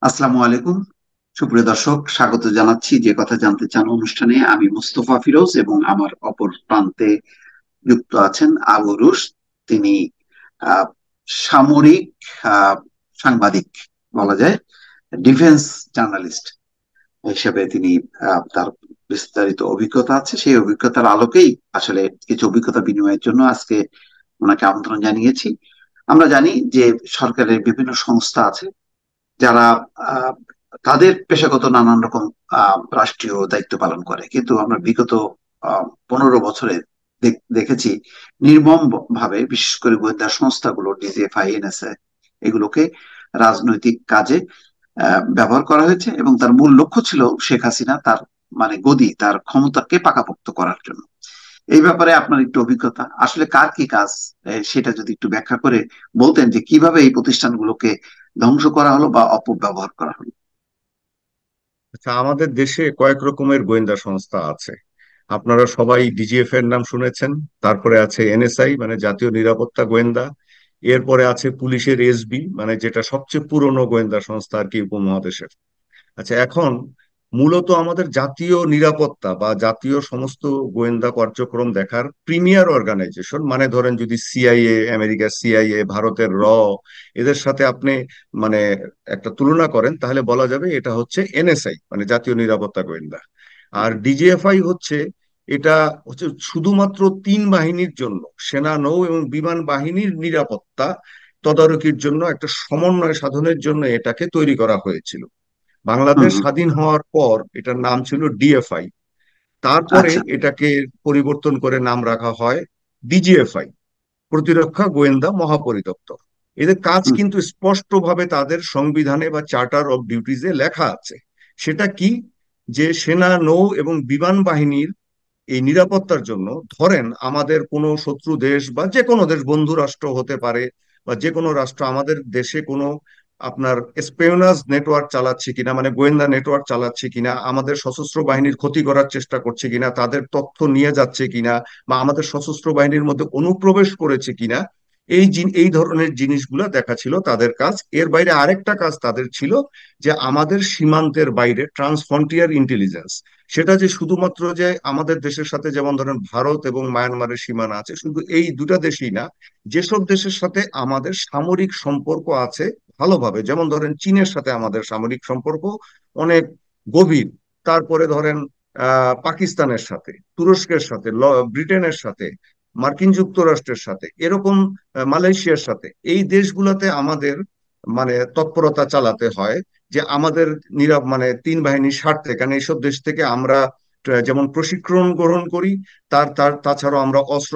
আসসালামু আলাইকুম। সুপ্রিয় দর্শক, স্বাগত জানাচ্ছি যে কথা জানতে চান অনুষ্ঠানে। আমি মুস্তফা ফিরোজ এবং আমার অপর প্রান্তে যুক্ত আছেন আবু রুশ। তিনি আহ, সামরিক আহ, সাংবাদিক বলা যায়, ডিফেন্স জার্নালিস্ট হিসেবে তিনি তার বিস্তারিত অভিজ্ঞতা আছে। সেই অভিজ্ঞতার আলোকেই আসলে কিছু অভিজ্ঞতা বিনিময়ের জন্য আজকে ওনাকে আমন্ত্রণ জানিয়েছি। আমরা জানি যে সরকারের বিভিন্ন সংস্থা আছে যারা আহ, তাদের পেশাগত নানান রকম রাষ্ট্রীয় দায়িত্ব পালন করে, কিন্তু আমরা বিগত 15 বছরে দেখেছি নির্মম ভাবে, বিশেষ করে গোয়েন্দা সংস্থাগুলো ডিজিএফআই, এনএসএ, এগুলোকে রাজনৈতিক কাজে ব্যবহার করা হয়েছে এবং তার মূল লক্ষ্য ছিল শেখ হাসিনা তার মানে গদি, তার ক্ষমতাকে পাকাপোক্ত করার জন্য। এই ব্যাপারে আপনার একটু অভিজ্ঞতা, আসলে কার কি কাজ, সেটা যদি একটু ব্যাখ্যা করে বলতেন যে কিভাবে এই প্রতিষ্ঠানগুলোকে ধ্বংস করা হলো বা অপব্যবহার করা হলো। আচ্ছা, আমাদের দেশে কয়েক রকমের গোয়েন্দা সংস্থা আছে। আপনারা সবাই ডিজিএফ এর নাম শুনেছেন। তারপরে আছে এনএসআই, মানে জাতীয় নিরাপত্তা গোয়েন্দা। এরপরে আছে পুলিশের এসবি, মানে যেটা সবচেয়ে পুরনো গোয়েন্দা সংস্থা আর কি উপমহাদেশের। আচ্ছা, এখন মূলত আমাদের জাতীয় নিরাপত্তা বা জাতীয় সমস্ত গোয়েন্দা কার্যক্রম দেখার প্রিমিয়ার অর্গানাইজেশন, মানে ধরেন যদি সিআইএ, আমেরিকার সিআইএ, ভারতের এদের সাথে আপনি মানে একটা তুলনা করেন, তাহলে বলা যাবে এটা হচ্ছে এনএসআই, মানে জাতীয় নিরাপত্তা গোয়েন্দা। আর ডিজিএফআই হচ্ছে, এটা হচ্ছে শুধুমাত্র তিন বাহিনীর জন্য, সেনা, নৌ এবং বিমান বাহিনীর নিরাপত্তা তদারকির জন্য, একটা সমন্বয় সাধনের জন্য এটাকে তৈরি করা হয়েছিল। হুম বাংলাদেশ হুম। স্বাধীন হওয়ার পর এটার নাম ছিল ডিএফআই। তারপরে আচ্ছা। এটাকে পরিবর্তন করে নাম রাখা হয় ডিজিএফআই, প্রতিরক্ষা গোয়েন্দা মহাপরিদপ্তর। এদের কাজ হুম কিন্তু স্পষ্টভাবে তাদের সংবিধানে বা চার্টার অফ ডিউটিজে লেখা আছে। সেটা কি? যে সেনা, নৌ এবং বিমান বাহিনীর এই নিরাপত্তার জন্য, ধরেন আমাদের কোনো শত্রু দেশ বা যে কোনো দেশ, বন্ধু রাষ্ট্র হতে পারে, বা যে কোনো রাষ্ট্র আমাদের দেশে কোনো আপনার স্পেওনাজ নেটওয়ার্ক চালাচ্ছে কিনা, মানে গোয়েন্দা নেটওয়ার্ক চালাচ্ছে কিনা, আমাদের সশস্ত্র বাহিনীর ক্ষতি করার চেষ্টা করছে কিনা, তাদের তথ্য নিয়ে যাচ্ছে কিনা, বা আমাদের সশস্ত্র বাহিনীর মধ্যে অনুপ্রবেশ করেছে কিনা, এই ধরনের জিনিসগুলো দেখা ছিল তাদের কাজ। এর বাইরে আরেকটা কাজ তাদের ছিল, যে আমাদের সীমান্তের বাইরে ট্রান্সফ্রন্টিয়ার ইন্টেলিজেন্স। সেটা যে শুধুমাত্র যে আমাদের দেশের সাথে, যেমন ধরেন ভারত এবং মায়ানমারের সীমানা আছে, শুধু এই দুটা দেশই না, যেসব দেশের সাথে আমাদের সামরিক সম্পর্ক আছে ভালোভাবে, যেমন ধরেন চীনের সাথে আমাদের সামরিক সম্পর্ক অনেক গভীর। তারপরে ধরেন পাকিস্তানের সাথে, তুরস্কের সাথে, ব্রিটেনের সাথে, মার্কিন যুক্তরাষ্ট্রের সাথে, এরকম মালয়েশিয়ার সাথে, এই দেশগুলোতে আমাদের মানে তৎপরতা চালাতে হয়, যে আমাদের মানে তিন বাহিনীর স্বার্থে। কারণ এইসব দেশ থেকে আমরা যেমন প্রশিক্ষণ গ্রহণ করি, তাছাড়াও আমরা অস্ত্র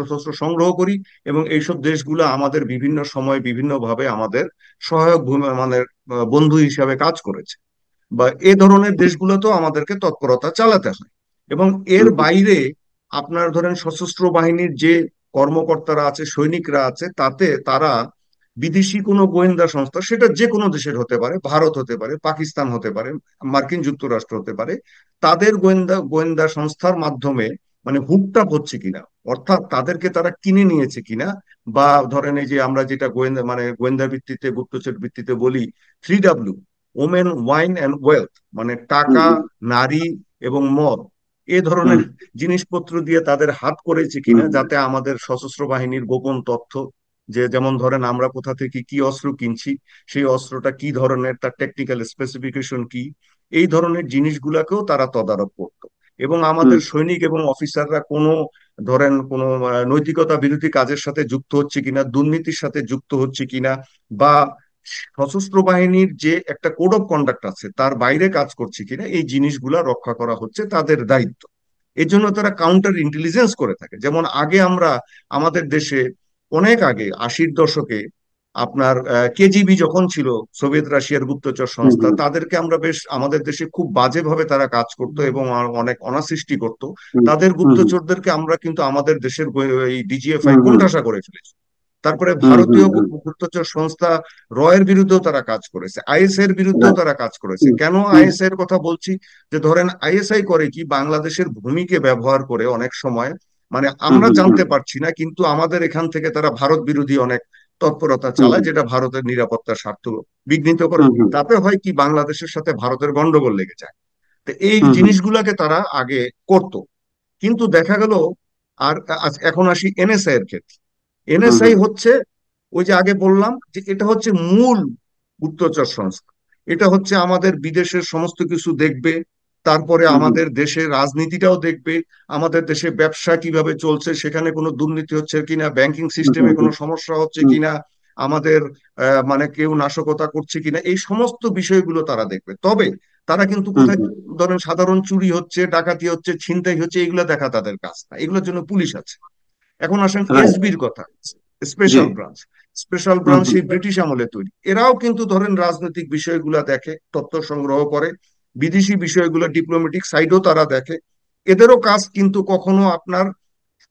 শস্ত্র সংগ্রহ করি, এবং এইসব দেশগুলো আমাদের বিভিন্ন সময় বিভিন্ন ভাবে আমাদের সহায়ক মানে বন্ধু হিসাবে কাজ করেছে। বা এ ধরনের দেশগুলোতেও আমাদেরকে তৎপরতা চালাতে হয়। এবং এর হুম হুম। বাইরে আপনার ধরেন সশস্ত্র বাহিনীর যে কর্মকর্তারা আছে, সৈনিকরা আছে, তাতে তারা বিদেশি কোনো গোয়েন্দা সংস্থা, সেটা যে কোনো দেশের হতে পারে, ভারত হতে পারে, পাকিস্তান হতে পারে, মার্কিন যুক্তরাষ্ট্র হতে পারে, তাদের গোয়েন্দা গোয়েন্দা সংস্থার মাধ্যমে মানে হুকটাপ হচ্ছে কিনা, অর্থাৎ তাদেরকে তারা কিনে নিয়েছে কিনা। বা ধরেন এই যে আমরা যেটা গোয়েন্দা মানে গোয়েন্দা ভিত্তিতে, গুপ্তচর ভিত্তিতে বলি 3W, women, wine and wealth, মানে হুম টাকা, হুম। নারী এবং মদ, এ হুম ধরনের জিনিসপত্র দিয়ে তাদের হাত করেছে হুম। কিনা, যাতে আমাদের সশস্ত্র বাহিনীর গোপন তথ্য, যে যেমন ধরেন আমরা কোথা থেকে কি অস্ত্র কিনছি, সেই অস্ত্রটা কি ধরনের, তার টেকনিক্যাল স্পেসিফিকেশন কি, এই ধরনের জিনিসগুলাকেও তারা তদারক করত। এবং হুম আমাদের সৈনিক এবং অফিসাররা কোনো ধরেন কোনো নৈতিকতা বিরোধী কাজের সাথে যুক্ত হচ্ছে কিনা, দুর্নীতির সাথে যুক্ত হচ্ছে কিনা, বা সশস্ত্র বাহিনীর যে একটা কোড অফ কন্ডাক্ট আছে তার বাইরে কাজ করছে কিনা, এই জিনিসগুলা রক্ষা করা হচ্ছে তাদের দায়িত্ব। এর জন্য তারা কাউন্টার ইন্টেলিজেন্স করে থাকে। যেমন আগে আমরা আমাদের দেশে অনেক আগে 80-র দশকে আপনার কেজিবি যখন ছিল, সোভিয়েত রাশিয়ার গুপ্তচর হুম সংস্থা, হুম। তাদেরকে আমরা বেশ, আমাদের দেশে খুব বাজেভাবে তারা কাজ করতো এবং অনেক অনাসৃষ্টি করতো। হুম তাদের হুম। গুপ্তচরদেরকে আমরা কিন্তু আমাদের দেশের এই ডিজিএফআই হুম হুম। কোণঠাসা করে ফেলেছি। তারপরে হুম হুম। ভারতীয় হুম। গুপ্তচর সংস্থা রয়ের বিরুদ্ধেও তারা কাজ করেছে, আইএসআই এর বিরুদ্ধেও রাইট। তারা কাজ করেছে। হুম কেন হুম। আইএসআই এর কথা বলছি? যে ধরেন আইএসআই করে কি, বাংলাদেশের ভূমিকে ব্যবহার করে অনেক সময়, মানে হুম আমরা হুম। হুম জানতে পারছি না, কিন্তু আমাদের এখান থেকে তারা ভারত বিরোধী অনেক তৎপরতা হুম চালায়, হুম যেটা ভারতের নিরাপত্তার স্বার্থ বিঘ্নিত করে। হুম হুম তাতে হয় কি, বাংলাদেশের সাথে ভারতের গন্ডগোল লেগে যায়। তো এই হুম হুম জিনিসগুলাকে তারা আগে করত, কিন্তু দেখা গেল আর এখন আসি এনএসআই এর ক্ষেত্রে। হুম এনএসআই হুম হচ্ছে, ওই যে আগে বললাম যে এটা হচ্ছে মূল গুপ্তচর সংস্থা। এটা হচ্ছে আমাদের বিদেশের সমস্ত কিছু দেখবে, তারপরে হুম হুম আমাদের দেশের রাজনীতিটাও দেখবে, আমাদের দেশে ব্যবসা কিভাবে চলছে, সেখানে কোনো দুর্নীতি হচ্ছে কিনা, ব্যাংকিং হুম সিস্টেমে হুম কোনো সমস্যা হচ্ছে হুম কিনা, আমাদের মানে কেউ নাশকতা করছে কিনা, এই সমস্ত বিষয়গুলো তারা দেখবে। তবে তারা কিন্তু হুম কোথায়, হুম ধরেন সাধারণ চুরি হচ্ছে, ডাকাতি হচ্ছে, ছিনতাই হচ্ছে, এগুলো দেখা তাদের কাজ না, এগুলোর জন্য পুলিশ আছে। এখন আসেন রাইট। এসবির কথা, জি। Special branch. Special hmm branch hmm সেই ব্রিটিশ আমলে তৈরি, এরাও কিন্তু ধরেন রাজনৈতিক বিষয়গুলো দেখে, তথ্য সংগ্রহ করে, বিদেশি বিষয়গুলো ডিপ্লোম্যাটিক সাইডও তারা দেখে। এদেরও কাজ কিন্তু কখনো আপনার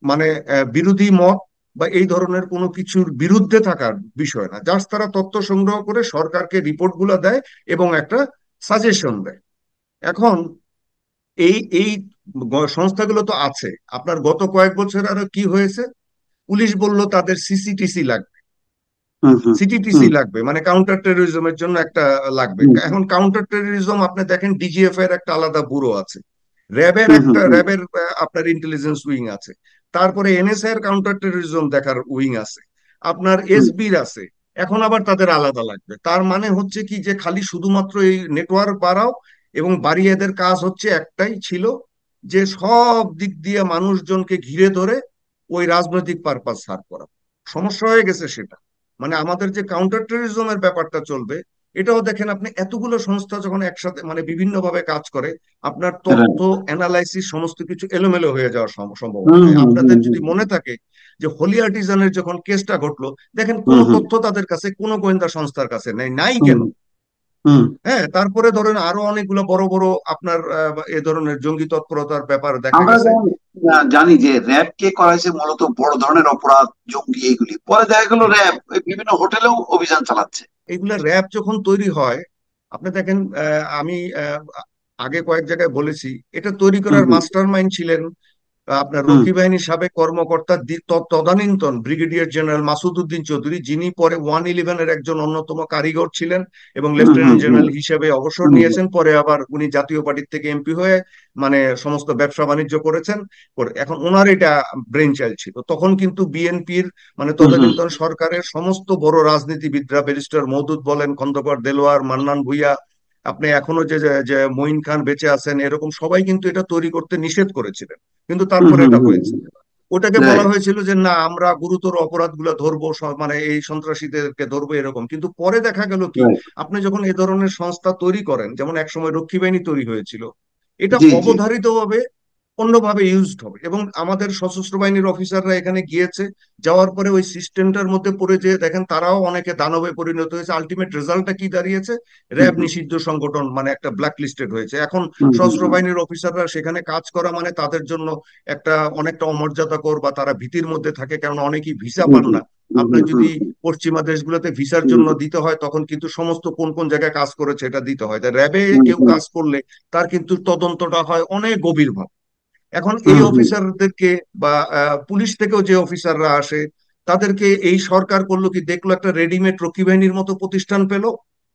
মানে বিরোধী মত বা এই ধরনের কোনো কিছুর বিরুদ্ধে থাকার বিষয় না, জাস্ট তারা তথ্য সংগ্রহ করে সরকারকে রিপোর্ট গুলা দেয় এবং একটা সাজেশন দেয়। এখন এই এই সংস্থাগুলো তো আছে আপনার। গত কয়েক বছর আরো কি হয়েছে, পুলিশ বলল তাদের সিসিটিসি লাগবে, হুম হুম সিটিটিসি হুম লাগবে, মানে কাউন্টার টেরোরিজমের জন্য একটা লাগবে। হুম এখন কাউন্টার টেরোরিজম আপনি দেখেন, ডিজিএফ এর একটা আলাদা ব্যুরো আছে, র্যাবের হুম হুম একটা, হুম র্যাবের আপনার ইন্টেলিজেন্স উইং আছে, তারপরে এনএসআই এর কাউন্টার টেরোরিজম দেখার উইং আছে, আপনার হুম এসবির আছে। এখন আবার তাদের আলাদা লাগবে, তার মানে হচ্ছে কি যে খালি শুধুমাত্র এই নেটওয়ার্ক বাড়াও, এবং বাড়িয়ে এদের কাজ হচ্ছে একটাই ছিল, যে সব দিক দিয়ে মানুষজনকে ঘিরে ধরে ওই রাজনৈতিক পারপাস সার্ভ করা। সমস্যা হয়ে গেছে সেটা, মানে আমাদের যে কাউন্টার টেরোরিজমের ব্যাপারটা চলবে, এটাও দেখেন আপনি, এতগুলো সংস্থা যখন একসাথে মানে বিভিন্ন ভাবে কাজ করে, আপনার তথ্য রাইট। অ্যানালাইসিস সমস্ত কিছু এলোমেলো হয়ে যাওয়ার সম্ভাবনা হুম থাকে। হুম হুম আপনাদের হুম যদি মনে থাকে যে হোলি আর্টিজানের যখন কেসটা ঘটলো, দেখেন হুম কোনো হুম তথ্য তাদের কাছে, কোনো গোয়েন্দা সংস্থার কাছে নেই, নাই হুম কেন? হুম। হ্যাঁ, তারপরে ধরেন আরো অনেকগুলো বড় বড় আপনার এ ধরনের জঙ্গি তৎপরতার ব্যাপার দেখা আমরা গেছে। যেমন জানি যে র্যাব কে করাইছে মূলত বড় ধরনের অপরাধ, জঙ্গি, এগুলি। পরে দেখা গেল হ্যাঁ, র্যাব বিভিন্ন হোটেলেও অভিযান চালাচ্ছে। এগুলা র্যাব যখন তৈরি হয়, আপনি দেখেন আমি আগে কয়েক জায়গায় বলেছি, এটা তৈরি হুম করার হুম মাস্টার মাইন্ড ছিলেন আপনার হুম রক্ষী বাহিনীর সাবেক কর্মকর্তা তদানীন্তন ব্রিগেডিয়ার জেনারেল মাসুদ উদ্দিন চৌধুরী, যিনি পরে 111-এর একজন অন্যতম কারিগর ছিলেন এবং হুম হুম লেফটেন্যান্ট হুম জেনারেল হিসেবে অবসর হুম নিয়েছেন। পরে আবার উনি জাতীয় পার্টির থেকে এমপি হয়ে মানে সমস্ত ব্যবসা বাণিজ্য করেছেন। এখন ওনার এটা ব্রেন চাইল্ড ছিল। তখন কিন্তু বিএনপির মানে হুম হুম তদানীন্তন সরকারের সমস্ত বড় রাজনীতিবিদরা, ব্যারিস্টার মওদুদ বলেন, খন্দকার দেলোয়ার, মান্নান ভুঁইয়া, আপনি এখনো যে যে যে মঈন খান বেঁচে আছেন, এরকম সবাই কিন্তু এটা তৈরি করতে নিষেধ করেছিলেন, কিন্তু হুম তারপরে হুম এটা হুম হয়েছে। ওটাকে বলা রাইট। হয়েছিল যে না, আমরা গুরুতর অপরাধগুলো ধরবো, মানে এই সন্ত্রাসীদেরকে ধরবো এরকম। কিন্তু পরে দেখা গেল কি, রাইট। আপনি যখন এ ধরনের সংস্থা তৈরি করেন, যেমন একসময় রক্ষী বাহিনী তৈরি হয়েছিল, এটা জি জি। অবধারিতভাবে অন্যভাবে ইউজড হবে। এবং আমাদের সশস্ত্র বাহিনীর অফিসাররা এখানে গিয়েছে, যাওয়ার পরে ওই সিস্টেমটার মধ্যে পড়ে যেয়ে দেখেন তারাও অনেকে দানবে পরিণত হয়েছে। আলটিমেট রেজাল্টটা কি দাঁড়িয়েছে, হুম র্যাব হুম নিষিদ্ধ সংগঠন, মানে একটা ব্ল্যাক লিস্টেড হয়েছে। এখন হুম হুম সশস্ত্র হুম বাহিনীর অফিসাররা সেখানে কাজ করা মানে তাদের জন্য একটা অনেকটা অমর্যাদাকর, বা তারা ভীতির মধ্যে থাকে, কারণ অনেকেই ভিসা হুম পান হুম না। হুম আপনার হুম যদি পশ্চিমা দেশগুলোতে ভিসার হুম জন্য দিতে হয়, তখন কিন্তু সমস্ত কোন কোন জায়গায় কাজ করেছে এটা দিতে হয়। তাই র্যাবে হুম কেউ হুম কাজ করলে তার কিন্তু তদন্তটা হয় অনেক গভীর। এখন এই হুম হুম অফিসারদেরকে বা পুলিশ থেকেও যে অফিসাররা আসে, তাদেরকে এই সরকার করলো কি, দেখলো একটা রেডিমেড রক্ষী বাহিনীর মতো প্রতিষ্ঠান পেলো,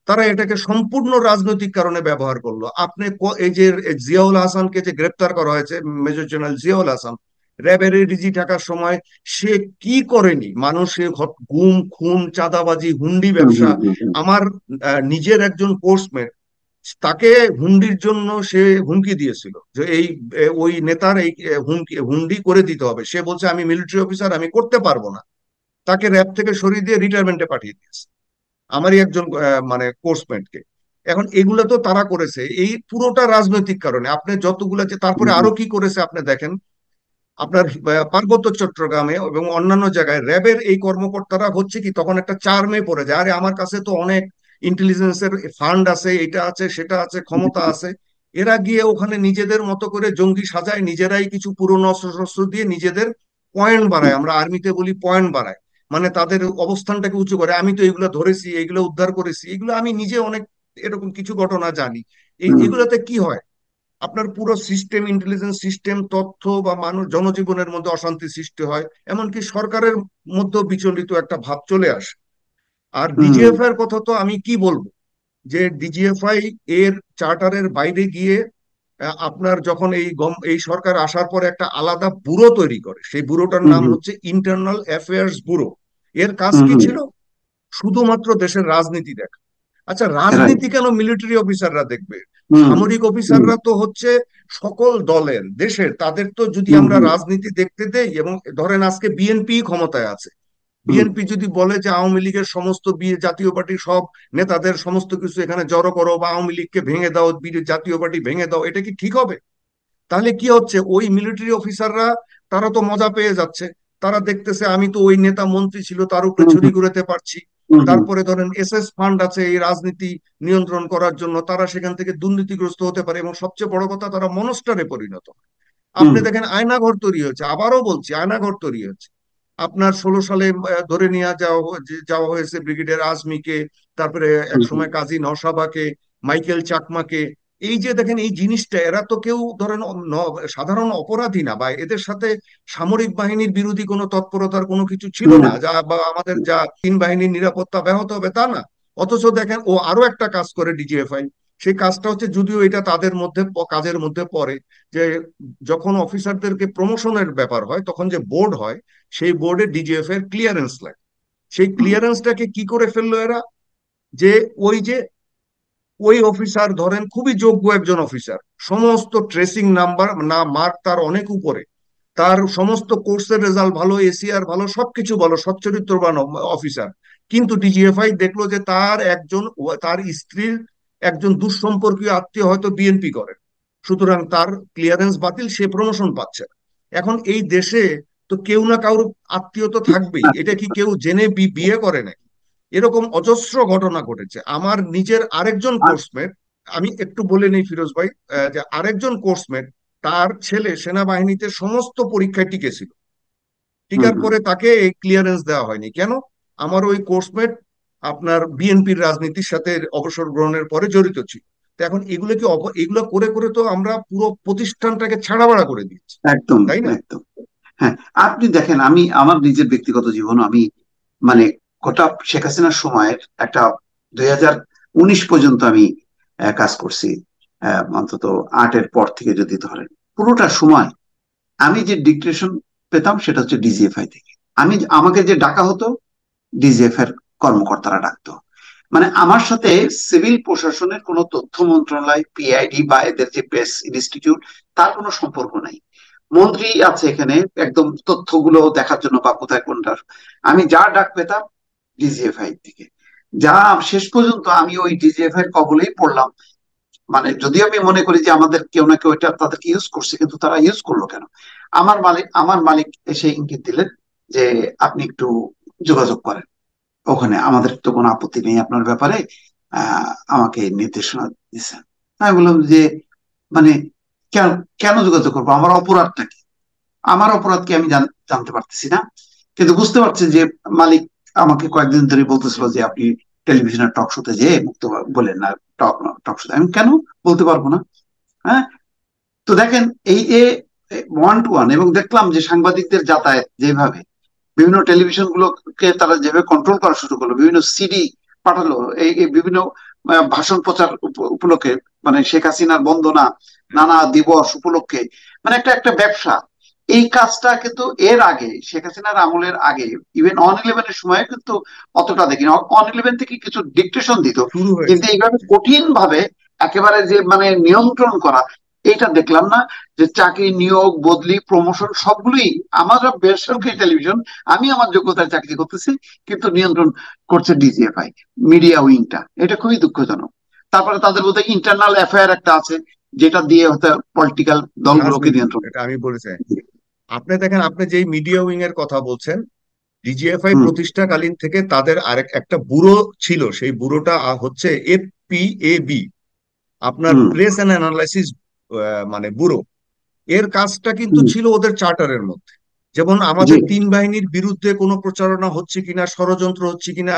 তারা এটাকে সম্পূর্ণ রাজনৈতিক কারণে ব্যবহার করলো। আপনি এই যে জিয়াউল হাসানকে যে গ্রেপ্তার করা হয়েছে, মেজর জেনারেল জিয়াউল হাসান, র্যাবের এডিজি থাকার সময় সে কি করেনি? মানুষের গুম খুন, চাঁদাবাজি, হুন্ডি হুম ব্যবসা। হুম হুম হুম আমার নিজের একজন কোর্সমেট, তাকে হুন্ডির জন্য সে হুমকি দিয়েছিল যে এই ওই নেতার এই হুমকি হুন্ডি করে দিতে হবে। সে বলছে আমি মিলিটারি অফিসার, আমি করতে পারবো না। তাকে র্যাব থেকে সরিয়ে দিয়ে রিটায়ারমেন্টে পাঠিয়ে দিয়েছে, আমারই একজন মানে কোর্সমেটকে। এখন এগুলো তো তারা করেছে এই পুরোটা রাজনৈতিক কারণে। আপনি যতগুলা যে তারপরে হুম আরো কি করেছে আপনি দেখেন, আপনার পার্বত্য চট্টগ্রামে এবং অন্যান্য জায়গায় র্যাবের এই কর্মকর্তারা হচ্ছে কি, তখন একটা চার্মে পড়ে যায়, আরে আমার কাছে তো অনেক ইন্টেলিজেন্সের ফান্ড আছে, এটা আছে সেটা আছে, ক্ষমতা আছে। এরা গিয়ে ওখানে নিজেদের মতো করে জঙ্গি সাজায়, নিজেরাই কিছু পুরনো অস্ত্র শস্ত্র দিয়ে নিজেদের পয়েন্ট হুম বাড়ায়, আমরা আর্মিতে বলি পয়েন্ট বাড়ায়, মানে তাদের অবস্থানটাকে উঁচু করে। আমি তো এগুলো ধরেছি, এগুলো উদ্ধার করেছি, এগুলো আমি নিজে অনেক এরকম কিছু ঘটনা জানি। হুম এগুলোতে কি হয়, আপনার পুরো সিস্টেম, ইন্টেলিজেন্স সিস্টেম, তথ্য বা মানুষ জনজীবনের মধ্যে অশান্তি সৃষ্টি হয়, এমনকি সরকারের মধ্যে বিচলিত একটা ভাব চলে আসে। আর হুম ডিজিএফআই এর কথা তো আমি কি বলবো, যে ডিজিএফআই এর চার্টারের বাইরে গিয়ে আপনার যখন এই সরকার আসার পরে একটা আলাদা ব্যুরো তৈরি করে, সেই ব্যুরোটার হুম নাম হুম হচ্ছে ইন্টারনাল অ্যাফেয়ার্স ব্যুরো। এর কাজ হুম কি হুম ছিল? শুধুমাত্র দেশের রাজনীতি দেখা। আচ্ছা, রাইট। রাজনীতি কেন মিলিটারি অফিসাররা দেখবে? হুম সামরিক হুম অফিসাররা তো হচ্ছে সকল দলের দেশের, তাদের তো যদি হুম আমরা হুম রাজনীতি দেখতে দেই, এবং ধরেন আজকে বিএনপি ক্ষমতায় আছে, হুম বিএনপি যদি বলে যে আওয়ামী লীগের সমস্ত জাতীয় পার্টির সব নেতাদের সমস্ত কিছু এখানে জড়ো করো, বা আওয়ামী লীগকে ভেঙে দাও, জাতীয় পার্টি ভেঙে দাও, এটা কি ঠিক হবে? তাহলে কি হচ্ছে, ওই মিলিটারি অফিসাররা তারা তো মজা পেয়ে যাচ্ছে। তারা দেখতেছে আমি তো ওই নেতা মন্ত্রী ছিল তার উপরে হুম ছড়ি হুম ঘুরাতে পারছি। হুম হুম তারপরে ধরেন এসএস ফান্ড আছে এই রাজনীতি নিয়ন্ত্রণ করার জন্য, তারা সেখান থেকে দুর্নীতিগ্রস্ত হতে পারে, এবং সবচেয়ে বড় কথা তারা মনস্টারে পরিণত হয়। হুম আপনি দেখেন আয়নাঘর তৈরি হয়েছে, আবারও বলছি আয়নাঘর তৈরি হয়েছে। আপনার 16 সালে ধরে নিয়ে যাওয়া হয়েছে ব্রিগেডিয়ার আজমিকে, তারপরে এক হুম হুম সময় কাজী নওশাবাকে, মাইকেল চাকমাকে। এই যে দেখেন এই জিনিসটা, এরা তো কেউ ধরেন সাধারণ অপরাধী না, বা এদের সাথে সামরিক বাহিনীর বিরোধী কোনো তৎপরতার কোনো কিছু ছিল হুম, না, না। যা বা আমাদের যা তিন বাহিনীর নিরাপত্তা ব্যাহত হবে তা না। অথচ দেখেন ও আরো একটা কাজ করে ডিজিএফআই। সেই কাজটা হচ্ছে, যদিও এটা তাদের মধ্যে কাজের মধ্যে পড়ে, যে যখন অফিসারদেরকে প্রমোশনের ব্যাপার হয় তখন যে বোর্ড হয়, সেই বোর্ডে ডিজিএফ এর ক্লিয়ারেন্স লাগে। সেই হুম, ক্লিয়ারেন্সটাকে কি করে ফেললো এরা, যে ওই যে ওই অফিসার ধরেন খুবই যোগ্য একজন অফিসার, সমস্ত ট্রেসিং নাম্বার না মার্ক তার অনেক উপরে, তার সমস্ত কোর্সের রেজাল্ট ভালো, এসিআর ভালো, সবকিছু ভালো, সচ্চরিত্রবান অফিসার। কিন্তু ডিজিএফআই দেখলো যে তার স্ত্রীর একজন দুঃসম্পর্কীয় আত্মীয় হয়তো বিএনপি করে, সুতরাং তার ক্লিয়ারেন্স বাতিল, সে প্রমোশন পাচ্ছে না। এখন এই দেশে তো কেউ না কারোর আত্মীয় তো থাকবেই, এটা কি কেউ জেনে বিয়ে করে না? এরকম অজস্র ঘটনা ঘটেছে। আমার নিজের আরেকজন আর কোর্সমেট, আমি একটু বলে নেই ফিরোজ ভাই, যে আরেকজন কোর্সমেট, তার ছেলে সেনাবাহিনীতে সমস্ত পরীক্ষায় টিকেছিল, হুম টিকার হুম পরে তাকে এই ক্লিয়ারেন্স দেওয়া হয়নি কেন? আমার ওই কোর্সমেট আপনার বিএনপির রাজনীতির সাথে অবসর গ্রহণের পরে জড়িত ছিল। তো এখন এগুলো কি এগুলো করে করে তো আমরা পুরো প্রতিষ্ঠানটাকে ছাড়াবাড়া করে দিচ্ছি, একদম তাই না? একদম। হ্যাঁ, আপনি দেখেন, আমি আমার নিজের ব্যক্তিগত জীবন, আমি মানে গোটা শেখ হাসিনার সময়ের একটা 2019 পর্যন্ত আমি কাজ করছি। অন্তত 8-এর পর থেকে যদি ধরেন, পুরোটা সময় আমি যে ডিক্টেশন পেতাম সেটা হচ্ছে ডিজিএফআই থেকে। আমাকে যে ডাকা হতো, ডিজিএফ এর কর্মকর্তারা ডাকতো। মানে আমার সাথে সিভিল প্রশাসনের কোনো তথ্য মন্ত্রণালয়, পিআইডি বা এদের যে প্রেস ইনস্টিটিউট, তার কোনো সম্পর্ক নাই। মন্ত্রী আছে এখানে একদম তথ্যগুলো দেখার জন্য বা কোথায় কোনটা। আমি যা ডাক পেতাম ডিজিএফআই থেকে। যা শেষ পর্যন্ত আমি ওই ডিজিএফআই এর কবলেই পড়লাম। মানে যদিও আমি মনে করি যে আমাদের কেউ না কেউ এটা তাদেরকে ইউজ করছে, কিন্তু তারা ইউজ করলো কেন? আমার মালিক এসে ইঙ্গিত দিলেন যে আপনি একটু যোগাযোগ করেন ওখানে, আমাদের তো কোনো আপত্তি নেই আপনার ব্যাপারে। আমাকে নির্দেশনা দিচ্ছেন। আমি বললাম যে মানে কেন কেন যোগাযোগ করবো, আমার অপরাধটা কি? আমার অপরাধ কি আমি জানতে পারতেছি না। কিন্তু বুঝতে পারছি যে মালিক আমাকে কয়েকদিন ধরে বলতেছিল যে আপনি টেলিভিশনের টক শোতে যেয়ে মুক্ত বলেন না। টক টক শোতে আমি কেন বলতে পারবো না? হ্যাঁ। তো দেখেন, এই যে ওয়ান টু ওয়ান, এবং দেখলাম যে সাংবাদিকদের যাতায়াত যেভাবে, বিভিন্ন টেলিভিশন গুলোকে তারা যেভাবে কন্ট্রোল করা শুরু করলো, বিভিন্ন সিডি পাঠালো এই বিভিন্ন ভাষণ প্রচার উপলক্ষে, মানে শেখ হাসিনার বন্দনা, নানা দিবস উপলক্ষে, মানে একটা একটা ব্যবসা। এই কাজটা কিন্তু এর আগে, শেখ হাসিনার আমলের আগে, ইভেন অন 11-এর সময় কিন্তু অতটা দেখিনি। অন 11 থেকে কিছু ডিকটেশন দিত, শুরু কিন্তু হয়েছে। এইভাবে কঠিন ভাবে একেবারে যে মানে নিয়ন্ত্রণ করা, এইটা দেখলাম না। যে চাকরি, নিয়োগ, বদলি, প্রমোশন সবগুলোই আমার বেসরকারি টেলিভিশন, আমি আমার যোগ্যতায় চাকরি করতেছি, কিন্তু নিয়ন্ত্রণ করছে ডিজিএফআই মিডিয়া উইংটা। এটা খুবই দুঃখজনক। তারপরে তাদের মধ্যে ইন্টারনাল অ্যাফেয়ার একটা আছে, যেটা দিয়ে হয়তো পলিটিক্যাল দলগুলোকে রাজনীতি, নিয়ন্ত্রণ এটা আমি বলেছি। আপনি দেখেন, আপনি যেই মিডিয়া উইং এর কথা বলছেন, ডিজিএফআই হুম প্রতিষ্ঠাকালীন থেকে তাদের আরেক একটা ব্যুরো ছিল, সেই ব্যুরোটা হচ্ছে এফপিএবি, আপনার হুম প্রেস অ্যান্ড অ্যানালাইসিস মানে ব্যুরো। এর কাজটা কিন্তু হুম ছিল ওদের চার্টারের মধ্যে, যেমন জি আমাদের তিন বাহিনীর বিরুদ্ধে কোনো প্রচারণা হচ্ছে কিনা, ষড়যন্ত্র হচ্ছে কিনা,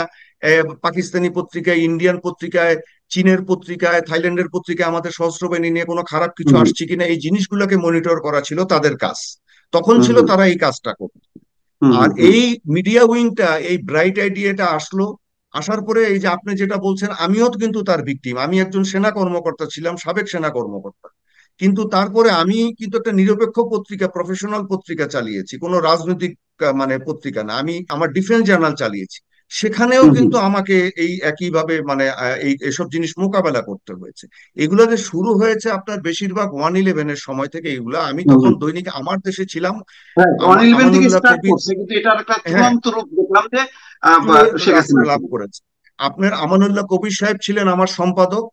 পাকিস্তানি পত্রিকায়, ইন্ডিয়ান পত্রিকায়, চীনের পত্রিকায়, থাইল্যান্ডের পত্রিকায় আমাদের সশস্ত্র বাহিনী নিয়ে কোনো খারাপ কিছু হুম আসছে কিনা, এই জিনিসগুলোকে মনিটর করা ছিল তাদের কাজ। তখন ছিল হুম তারা এই কাজটা করত। হুম আর হুম হুম এই মিডিয়া উইংটা, এই ব্রাইট আইডিয়াটা আসলো আসার পরে এই যে আপনি যেটা বলছেন, আমিও তো কিন্তু তার ভিকটিম। আমি একজন সেনা কর্মকর্তা ছিলাম, সাবেক সেনা কর্মকর্তা। কিন্তু তারপরে আমি কিন্তু একটা নিরপেক্ষ পত্রিকা, প্রফেশনাল পত্রিকা চালিয়েছি, কোনো রাজনৈতিক মানে পত্রিকা না। আমি আমার ডিফেন্স জার্নাল চালিয়েছি। সেখানেও হুম হুম কিন্তু আমাকে এই একইভাবে মানে এই এসব জিনিস মোকাবেলা করতে হয়েছে। এগুলো যে শুরু হয়েছে আপনার বেশিরভাগ 111-এর সময় থেকে, এগুলা আমি হুম তখন হুম। দৈনিক আমার দেশে ছিলাম। হ্যাঁ, 111 থেকে আমানুল্লাহ স্টার্ট কবির, করছে, কিন্তু এটার একটা হ্যাঁ, চূড়ান্ত রূপ দেখলাম যে চূড়ান্ত শেখ লাভ হাসিনা। লাভ করেছে। আপনার আমানুল্লাহ কবির সাহেব ছিলেন আমার সম্পাদক।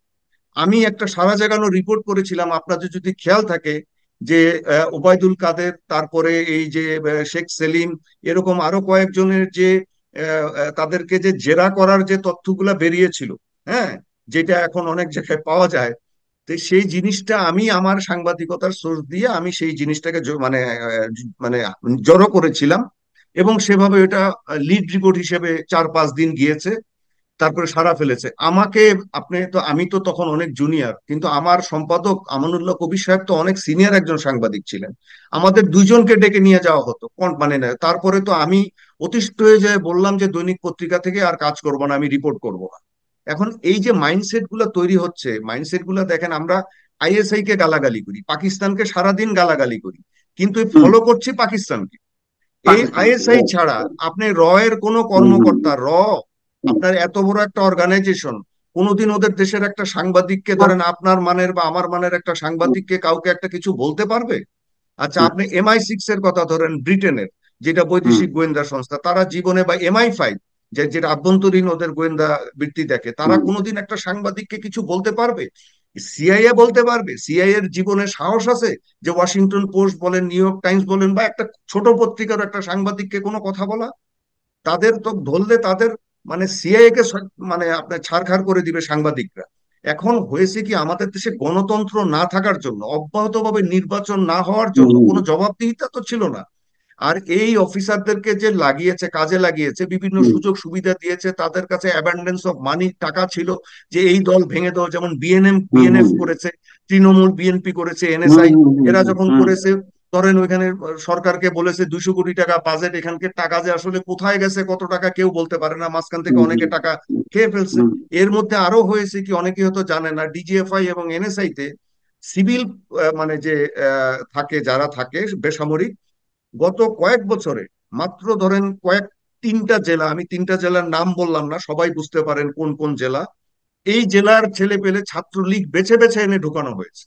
আমি একটা সারা জাগানো রিপোর্ট করেছিলাম, আপনাদের যদি খেয়াল থাকে, যে ওবায়দুল কাদের, তারপরে এই যে শেখ সেলিম, এরকম আরো কয়েকজনের যে তাদেরকে যে জেরা করার যে তথ্যগুলা বেরিয়েছিল, হ্যাঁ, যেটা এখন অনেক জায়গায় পাওয়া যায়। তো সেই জিনিসটা আমি আমার সাংবাদিকতার সোর্স দিয়ে আমি সেই জিনিসটাকে মানে জড়ো করেছিলাম। এবং সেভাবে এটা লিড রিপোর্ট হিসেবে 4-5 দিন গিয়েছে, তারপরে সারা ফেলেছে আমাকে। আমি তো তখন অনেক জুনিয়র, কিন্তু আমার সম্পাদক আমানুল্লাহ কবির সাহেব তো অনেক সিনিয়র একজন সাংবাদিক ছিলেন। আমাদের দুইজনকে ডেকে নিয়ে যাওয়া হতো, কোন মানে না, তারপরে তো আমি অতিষ্ঠ হয়ে যায়, বললাম যে দৈনিক পত্রিকা থেকে আর কাজ করব না, আমি রিপোর্ট করব না। এখন এই যে মাইন্ডসেট গুলা তৈরি হচ্ছে, মাইন্ডসেট গুলা দেখেন, আমরা আইএসআই কে গালাগালি করি, পাকিস্তানকে সারাদিন গালাগালি করি, কিন্তু হুম। ফলো করছি পাকিস্তানকে। এই পাকিস্তানকে, আইএসআই right, ছাড়া right. আপনি র এর কোন হুম হুম কর্মকর্তা, হুম। আপনার এত বড় একটা অর্গানাইজেশন, কোনোদিন ওদের দেশের একটা সাংবাদিককে, না, ধরেন আপনার মানের বা আমার মানের একটা হুম সাংবাদিককে কাউকে একটা কিছু বলতে পারবে? আচ্ছা, হুম আপনি MI6 এর কথা ধরেন, ব্রিটেনের, যেটা হুম বৈদেশিক গোয়েন্দা সংস্থা, তারা জীবনে, বা MI5, যেটা আভ্যন্তরীণ ওদের গোয়েন্দা বৃত্তি দেখে, তারা হুম কোনোদিন একটা সাংবাদিককে কিছু বলতে পারবে? সিআইএ বলতে পারবে? সিআইএ এর জীবনে সাহস আছে যে ওয়াশিংটন পোস্ট বলেন, নিউ ইয়র্ক টাইমস বলেন, বা একটা ছোট পত্রিকার একটা সাংবাদিককে কোনো কথা বলা? তাদের তো ধরলে তাদের মানে সিআইএ কে মানে আপনার ছাড়খাড় করে দিবে সাংবাদিকরা। এখন হয়েছে কি, আমাদের দেশে গণতন্ত্র না থাকার জন্য, অব্যাহতভাবে নির্বাচন না হওয়ার জন্য, হুম কোনো জবাবদিহিতা তো ছিল না। আর এই অফিসারদেরকে যে লাগিয়েছে, কাজে লাগিয়েছে, বিভিন্ন হুম সুযোগ সুবিধা দিয়েছে, তাদের কাছে অ্যাবান্ডেন্স অফ মানি, টাকা ছিল, যে এই দল ভেঙে দাও, যেমন হুম বিএনএফ হুম করেছে, তৃণমূল, বিএনপি করেছে, হুম এনএসআই, হুম হুম এরা হুম যখন হুম করেছে, ধরেন ওইখানে সরকারকে বলেছে 200 কোটি টাকা বাজেট, এখানকে টাকা যে আসলে কোথায় গেছে, কত টাকা কেউ বলতে পারে না, মাঝখান থেকে হুম অনেকে হুম টাকা খেয়ে ফেলছে। হুম এর মধ্যে আরো হয়েছে কি, অনেকে হয়তো জানে না, ডিজিএফআই এবং এনএসআই তে সিভিল মানে যে থাকে, যারা থাকে বেসামরিক, গত কয়েক বছরে মাত্র ধরেন তিনটা জেলা, আমি তিনটা জেলার নাম বললাম না, সবাই বুঝতে পারেন কোন কোন জেলা, এই জেলার ছেলে পেলে ছাত্রলীগ বেছে বেছে এনে ঢুকানো হয়েছে।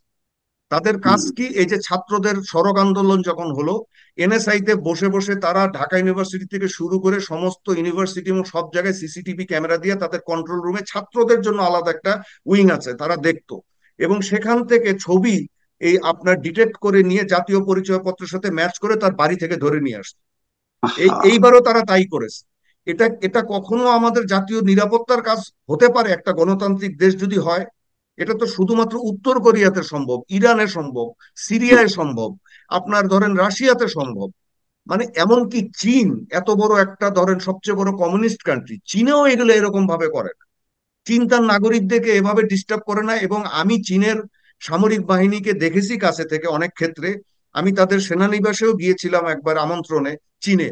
তাদের হুম কাজ কি, এই যে ছাত্রদের সড়ক আন্দোলন যখন হলো, এনএসআই তে বসে বসে তারা ঢাকা ইউনিভার্সিটি থেকে শুরু করে সমস্ত ইউনিভার্সিটি এবং সব জায়গায় সিসিটিভি ক্যামেরা দিয়ে তাদের কন্ট্রোল রুমে ছাত্রদের জন্য আলাদা একটা উইং আছে, তারা দেখতো। এবং সেখান থেকে ছবি এই আপনার ডিটেক্ট করে নিয়ে জাতীয় পরিচয়পত্রের সাথে ম্যাচ করে তার বাড়ি থেকে ধরে নিয়ে আসতো। আহা। এইবারও তারা তাই করেছে। এটা এটা কখনো আমাদের জাতীয় নিরাপত্তার কাজ হতে পারে একটা গণতান্ত্রিক দেশ যদি হয়? এটা তো শুধুমাত্র উত্তর কোরিয়াতে সম্ভব, ইরানে সম্ভব, সিরিয়ায় সম্ভব, আপনার ধরেন রাশিয়াতে সম্ভব। মানে এমনকি চীন, এত বড় একটা ধরেন সবচেয়ে বড় কমিউনিস্ট কান্ট্রি, চীনেও এগুলো এরকম ভাবে করে না। চীন তার নাগরিকদেরকে এভাবে ডিস্টার্ব করে না। এবং আমি চীনের সামরিক বাহিনীকে দেখেছি কাছে থেকে অনেক ক্ষেত্রে। আমি তাদের সেনানিবাসেও গিয়েছিলাম একবার আমন্ত্রণে, চীনে।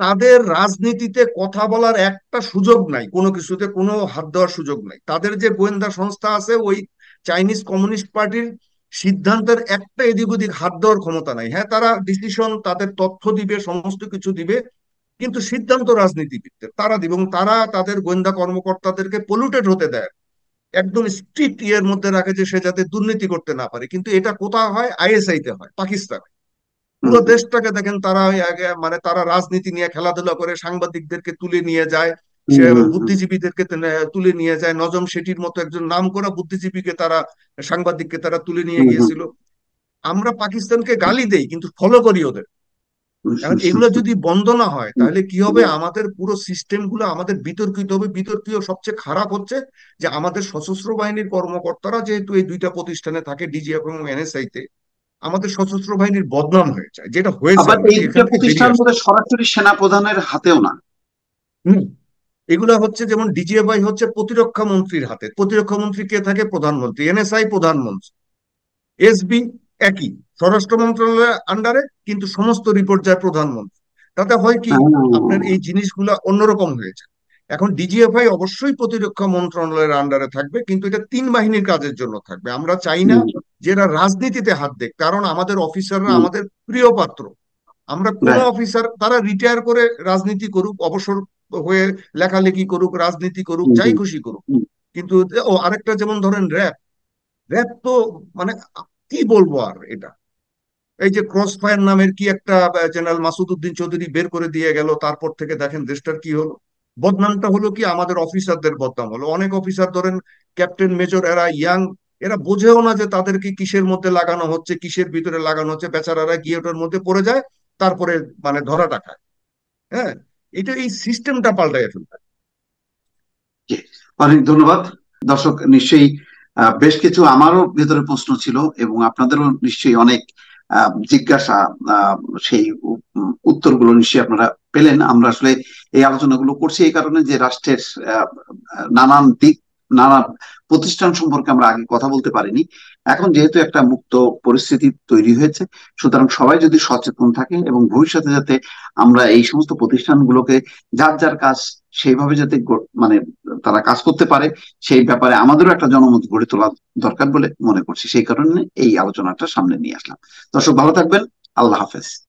তাদের রাজনীতিতে কথা বলার একটা সুযোগ নাই, কোনো কিছুতে কোনো হাত দেওয়ার সুযোগ নাই। তাদের যে গোয়েন্দা সংস্থা আছে, ওই চাইনিজ কমিউনিস্ট পার্টির সিদ্ধান্তের একটা এদিক ওদিক হাত দেওয়ার ক্ষমতা নাই। হ্যাঁ, তারা ডিসিশন, তাদের তথ্য দিবে, সমস্ত কিছু দিবে, কিন্তু সিদ্ধান্ত রাজনীতিবিদদের, তারা দিবে। এবং তারা তাদের গোয়েন্দা কর্মকর্তাদেরকে পলিউটেড হতে দেয়, একদম স্ট্রিক্ট ইয়ের মধ্যে রাখে, যে সে যাতে দুর্নীতি করতে না পারে। কিন্তু এটা কোথায় হয়? আইএসআই তে হয়, পাকিস্তান। হুম পুরো হুম দেশটাকে দেখেন, তারা ওই মানে তারা রাজনীতি নিয়ে খেলাধুলা করে, সাংবাদিকদেরকে তুলে নিয়ে যায়, হুম সে হুম হুম বুদ্ধিজীবীদেরকে তুলে নিয়ে যায়। নজম শেঠির মতো একজন নামকরা বুদ্ধিজীবীকে তারা, সাংবাদিককে তারা তুলে নিয়ে হুম হুম গিয়েছিল। আমরা পাকিস্তানকে গালি দেই, কিন্তু ফলো করি ওদের। হুম এখন হুম হুম এগুলো যদি বন্ধ না হয়, হুম তাহলে কি হবে? হুম আমাদের পুরো সিস্টেম গুলো আমাদের বিতর্কিত হবে। বিতর্কিত সবচেয়ে খারাপ হচ্ছে যে আমাদের সশস্ত্র বাহিনীর কর্মকর্তারা যেহেতু এই দুইটা প্রতিষ্ঠানে থাকে, ডিজিএফ এবং এনএসআই তে, আমাদের সশস্ত্র বাহিনীর বদনাম হয়ে যায়, যেটা হয়েছে আবার এই অলরেডি, দুটো এখান থেকে প্রতিষ্ঠান বেরিয়ে আসতে। বোধহয় সরাসরি সেনা প্রধানের হাতেও না। হুম। এগুলা হচ্ছে, যেমন ডিজিএফআই হচ্ছে প্রতিরক্ষা মন্ত্রীর হাতে, প্রতিরক্ষা মন্ত্রী কে থাকে? প্রধানমন্ত্রী। এনএসআই প্রধানমন্ত্রী। এসবি একই, স্বরাষ্ট্র মন্ত্রণালয়ের আন্ডারে, কিন্তু সমস্ত রিপোর্ট যায় প্রধানমন্ত্রী। তাতে হয় কি, হ্যাঁ, আপনার এই জিনিসগুলা অন্যরকম হয়ে যায়। এখন ডিজিএফআই অবশ্যই প্রতিরক্ষা মন্ত্রণালয়ের আন্ডারে থাকবে, কিন্তু এটা 3 বাহিনীর কাজের জন্য থাকবে। আমরা চাই না হুম, যে এরা রাজনীতিতে হাত দেখ, কারণ আমাদের অফিসাররা হুম, আমাদের প্রিয় পাত্র। আমরা কোন রাইট। অফিসার তারা রিটায়ার করে রাজনীতি করুক, অবসর হয়ে লেখালেখি করুক, রাজনীতি করুক, হুম, যাই হুম, খুশি করুক, হুম, কিন্তু ও আরেকটা যেমন ধরেন র্যাব, র্যাব তো মানে কি বলবো আর এটা, এই যে ক্রস ফায়ার নামের কি একটা জেনারেল মাসুদ উদ্দিন চৌধুরী বের করে দিয়ে গেল, তারপর থেকে দেখেন দেশটার কি হলো। বদনামটা হলো কি, আমাদের অফিসারদের বদনাম হলো। অনেক অফিসার ধরেন ক্যাপ্টেন মেজর, এরা ইয়াং, এরা বোঝেও না যে তাদেরকে কিসের মধ্যে লাগানো হচ্ছে, কিসের ভিতরে লাগানো হচ্ছে, বেচারারা গিয়ে ওটার মধ্যে পড়ে যায়, তারপরে মানে ধরাটা খায়। হ্যাঁ, এটা এই সিস্টেমটা পাল্টাই ফেলতে। জি, অনেক ধন্যবাদ। দর্শক নিশ্চয়ই বেশ কিছু আমারও ভেতরে প্রশ্ন ছিল, এবং আপনাদেরও নিশ্চয়ই অনেক জিজ্ঞাসা, আহ, সেই উত্তরগুলো নিশ্চয়ই আপনারা পেলেন। আমরা আসলে এই আলোচনাগুলো করছি এই কারণে যে রাষ্ট্রের আহ, নানান দিক, নানা প্রতিষ্ঠান সম্পর্কে আমরা আগে কথা বলতে পারিনি। এখন যেহেতু একটা মুক্ত পরিস্থিতি তৈরি হয়েছে, সুতরাং সবাই যদি সচেতন থাকে এবং ভবিষ্যতে যাতে আমরা এই সমস্ত প্রতিষ্ঠানগুলোকে যার যার কাজ সেইভাবে যাতে মানে তারা কাজ করতে পারে, সেই ব্যাপারে আমাদেরও একটা জনমত গড়ে তোলা দরকার বলে মনে করছি। সেই কারণে এই আলোচনাটা সামনে নিয়ে আসলাম। দর্শক ভালো থাকবেন। আল্লাহ হাফেজ।